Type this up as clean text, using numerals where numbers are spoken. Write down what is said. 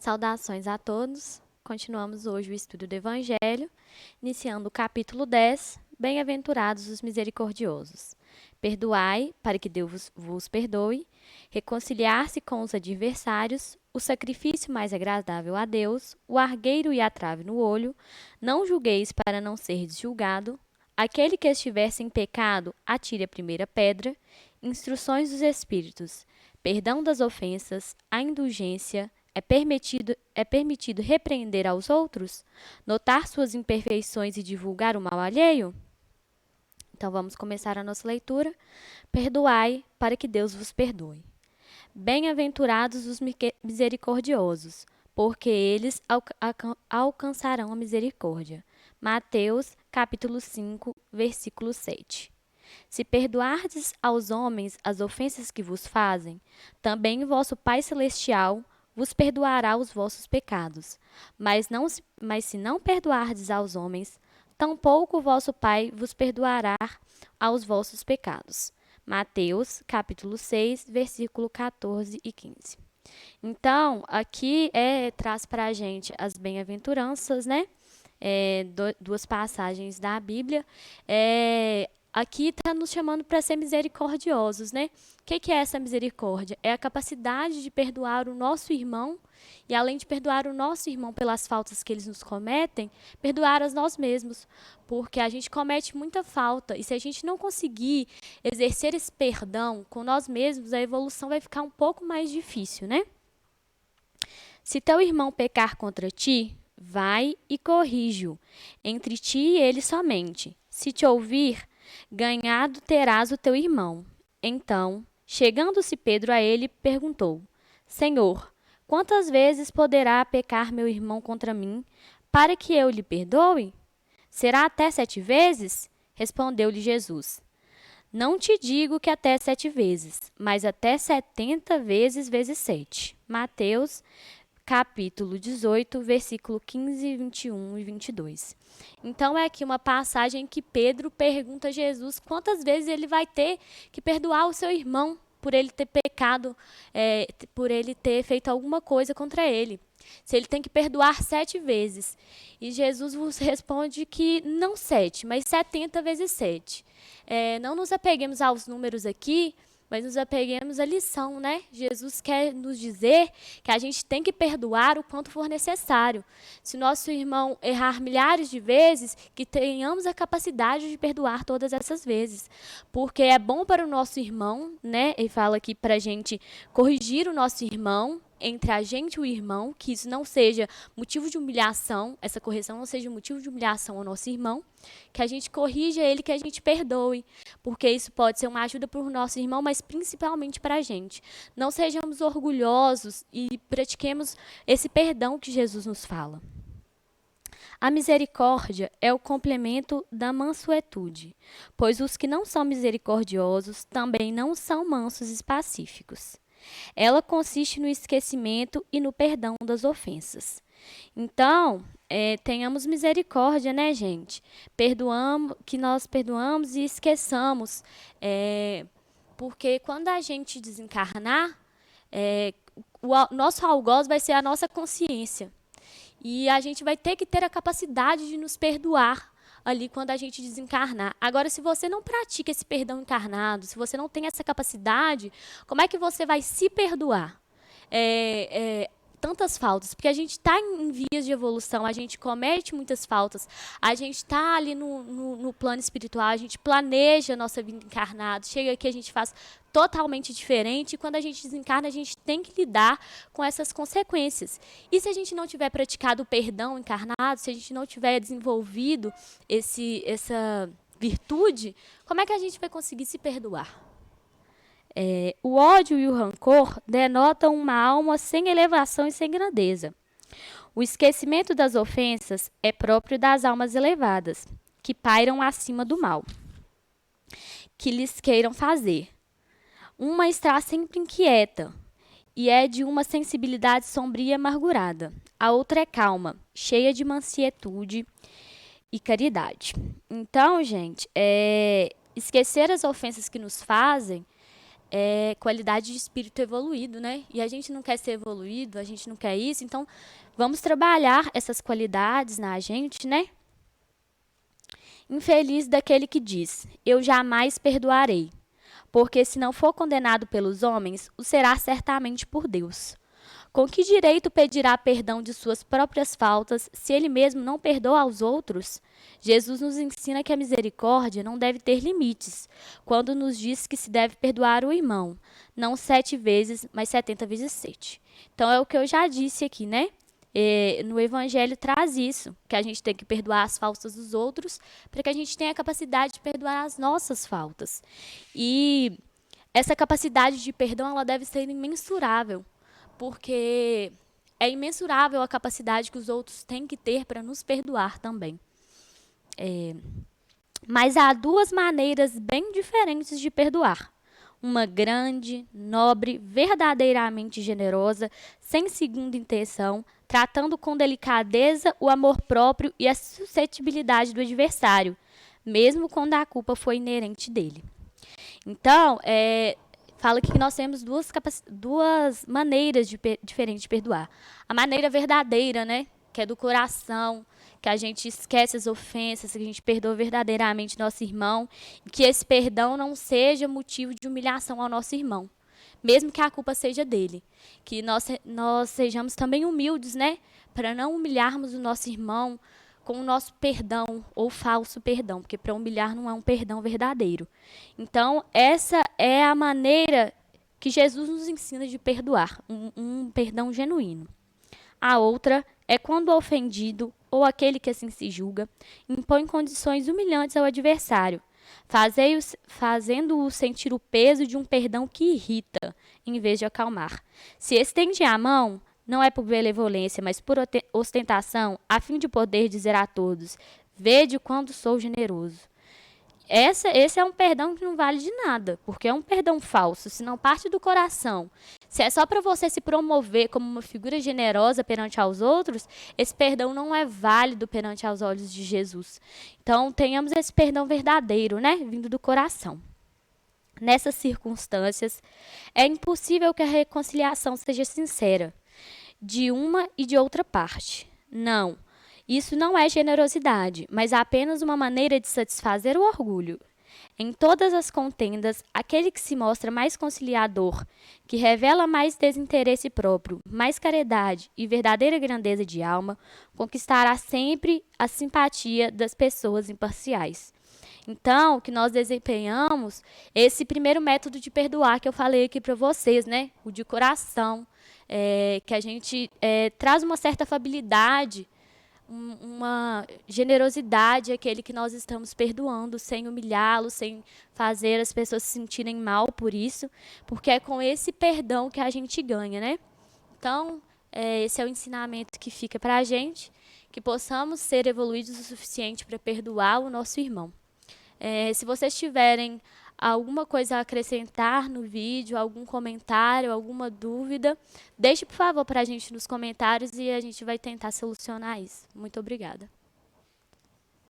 Saudações a todos. Continuamos hoje o estudo do Evangelho, iniciando o capítulo 10, Bem-aventurados os misericordiosos. Perdoai, para que Deus vos perdoe, reconciliar-se com os adversários, o sacrifício mais agradável a Deus, o argueiro e a trave no olho, não julgueis para não seres julgado, aquele que estiver sem pecado, atire a primeira pedra, instruções dos Espíritos, perdão das ofensas, a indulgência, é permitido repreender aos outros? Notar suas imperfeições e divulgar o mal alheio? Então vamos começar a nossa leitura. Perdoai, para que Deus vos perdoe. Bem-aventurados os misericordiosos, porque eles alcançarão a misericórdia. Mateus, capítulo 5, versículo 7. Se perdoardes aos homens as ofensas que vos fazem, também vosso Pai Celestial vos perdoará os vossos pecados. Mas se não perdoardes aos homens, tampouco vosso Pai vos perdoará aos vossos pecados. Mateus, capítulo 6, versículo 14 e 15. Então, aqui traz para a gente as bem-aventuranças, né? Duas passagens da Bíblia. Aqui está nos chamando para ser misericordiosos, né? O que é essa misericórdia? É a capacidade de perdoar o nosso irmão e, além de perdoar o nosso irmão pelas faltas que eles nos cometem, perdoar a nós mesmos, porque a gente comete muita falta e se a gente não conseguir exercer esse perdão com nós mesmos, a evolução vai ficar um pouco mais difícil, né? Se teu irmão pecar contra ti, vai e corrige-o, entre ti e ele somente. Se te ouvir, ganhado terás o teu irmão. Então, chegando-se Pedro a ele, perguntou: Senhor, quantas vezes poderá pecar meu irmão contra mim, para que eu lhe perdoe? Será até 7 vezes? Respondeu-lhe Jesus: Não te digo que até 7 vezes, mas até 70 vezes 7. Mateus, capítulo 18, versículo 15, 21 e 22. Então, é aqui uma passagem que Pedro pergunta a Jesus quantas vezes ele vai ter que perdoar o seu irmão por ele ter pecado, por ele ter feito alguma coisa contra ele. Se ele tem que perdoar 7 vezes. E Jesus vos responde que não 7, mas 70 vezes 7. Não nos apeguemos aos números aqui, mas nos apeguemos à lição, né? Jesus quer nos dizer que a gente tem que perdoar o quanto for necessário. Se nosso irmão errar milhares de vezes, que tenhamos a capacidade de perdoar todas essas vezes. Porque é bom para o nosso irmão, né? Ele fala aqui para a gente corrigir o nosso irmão, entre a gente e o irmão, que isso não seja motivo de humilhação, essa correção não seja motivo de humilhação ao nosso irmão, que a gente corrija ele, que a gente perdoe, porque isso pode ser uma ajuda para o nosso irmão, mas principalmente para a gente. Não sejamos orgulhosos e pratiquemos esse perdão que Jesus nos fala. A misericórdia é o complemento da mansuetude, pois os que não são misericordiosos também não são mansos e pacíficos. Ela consiste no esquecimento e no perdão das ofensas. Então, tenhamos misericórdia, né, gente? Que nós perdoamos e esqueçamos. Porque quando a gente desencarnar, o nosso algoz vai ser a nossa consciência. E a gente vai ter que ter a capacidade de nos perdoar ali quando a gente desencarnar. Agora, se você não pratica esse perdão encarnado, se você não tem essa capacidade, como é que você vai se perdoar? Tantas faltas, porque a gente está em vias de evolução, a gente comete muitas faltas, a gente está ali no plano espiritual, a gente planeja a nossa vida encarnada, chega aqui a gente faz totalmente diferente, e quando a gente desencarna, a gente tem que lidar com essas consequências. E se a gente não tiver praticado o perdão encarnado, se a gente não tiver desenvolvido essa virtude, como é que a gente vai conseguir se perdoar? O ódio e o rancor denotam uma alma sem elevação e sem grandeza. O esquecimento das ofensas é próprio das almas elevadas, que pairam acima do mal, que lhes queiram fazer. Uma está sempre inquieta, e é de uma sensibilidade sombria e amargurada. A outra é calma, cheia de mansietude e caridade. Então, gente, esquecer as ofensas que nos fazem é qualidade de espírito evoluído, né? E a gente não quer ser evoluído, a gente não quer isso, então vamos trabalhar essas qualidades na gente, né? Infeliz daquele que diz: eu jamais perdoarei, porque se não for condenado pelos homens, o será certamente por Deus. Com que direito pedirá perdão de suas próprias faltas, se ele mesmo não perdoa aos outros? Jesus nos ensina que a misericórdia não deve ter limites, quando nos diz que se deve perdoar o irmão, não 7 vezes, mas 70 vezes 7. Então é o que eu já disse aqui, né? No Evangelho traz isso, que a gente tem que perdoar as faltas dos outros, para que a gente tenha a capacidade de perdoar as nossas faltas. E essa capacidade de perdão, ela deve ser imensurável, porque é imensurável a capacidade que os outros têm que ter para nos perdoar também. Mas há duas maneiras bem diferentes de perdoar. Uma grande, nobre, verdadeiramente generosa, sem segunda intenção, tratando com delicadeza o amor próprio e a suscetibilidade do adversário, mesmo quando a culpa foi inerente dele. Então, fala aqui que nós temos duas maneiras diferentes de perdoar. A maneira verdadeira, né? Que é do coração, que a gente esquece as ofensas, que a gente perdoa verdadeiramente nosso irmão, e que esse perdão não seja motivo de humilhação ao nosso irmão, mesmo que a culpa seja dele. Que nós sejamos também humildes, né? Para não humilharmos o nosso irmão com o nosso perdão ou falso perdão, porque para humilhar não é um perdão verdadeiro. Então, essa é a maneira que Jesus nos ensina de perdoar, um perdão genuíno. A outra é quando o ofendido, ou aquele que assim se julga, impõe condições humilhantes ao adversário, fazendo-o sentir o peso de um perdão que irrita, em vez de acalmar. Se estende a mão, não é por benevolência, mas por ostentação, a fim de poder dizer a todos: vede quando sou generoso. Esse é um perdão que não vale de nada, porque é um perdão falso, se não parte do coração. Se é só para você se promover como uma figura generosa perante aos outros, esse perdão não é válido perante aos olhos de Jesus. Então, tenhamos esse perdão verdadeiro, né, vindo do coração. Nessas circunstâncias, é impossível que a reconciliação seja sincera, de uma e de outra parte. Não. Isso não é generosidade, mas apenas uma maneira de satisfazer o orgulho. Em todas as contendas, aquele que se mostra mais conciliador, que revela mais desinteresse próprio, mais caridade e verdadeira grandeza de alma, conquistará sempre a simpatia das pessoas imparciais. Então, que nós desempenhamos esse primeiro método de perdoar que eu falei aqui para vocês, né? O de coração, que a gente traz uma certa afabilidade, uma generosidade àquele que nós estamos perdoando, sem humilhá-lo, sem fazer as pessoas se sentirem mal por isso, porque é com esse perdão que a gente ganha, né? Então, esse é o ensinamento que fica para a gente, que possamos ser evoluídos o suficiente para perdoar o nosso irmão. Se vocês tiverem alguma coisa a acrescentar no vídeo, algum comentário, alguma dúvida, deixe, por favor, para a gente nos comentários e a gente vai tentar solucionar isso. Muito obrigada.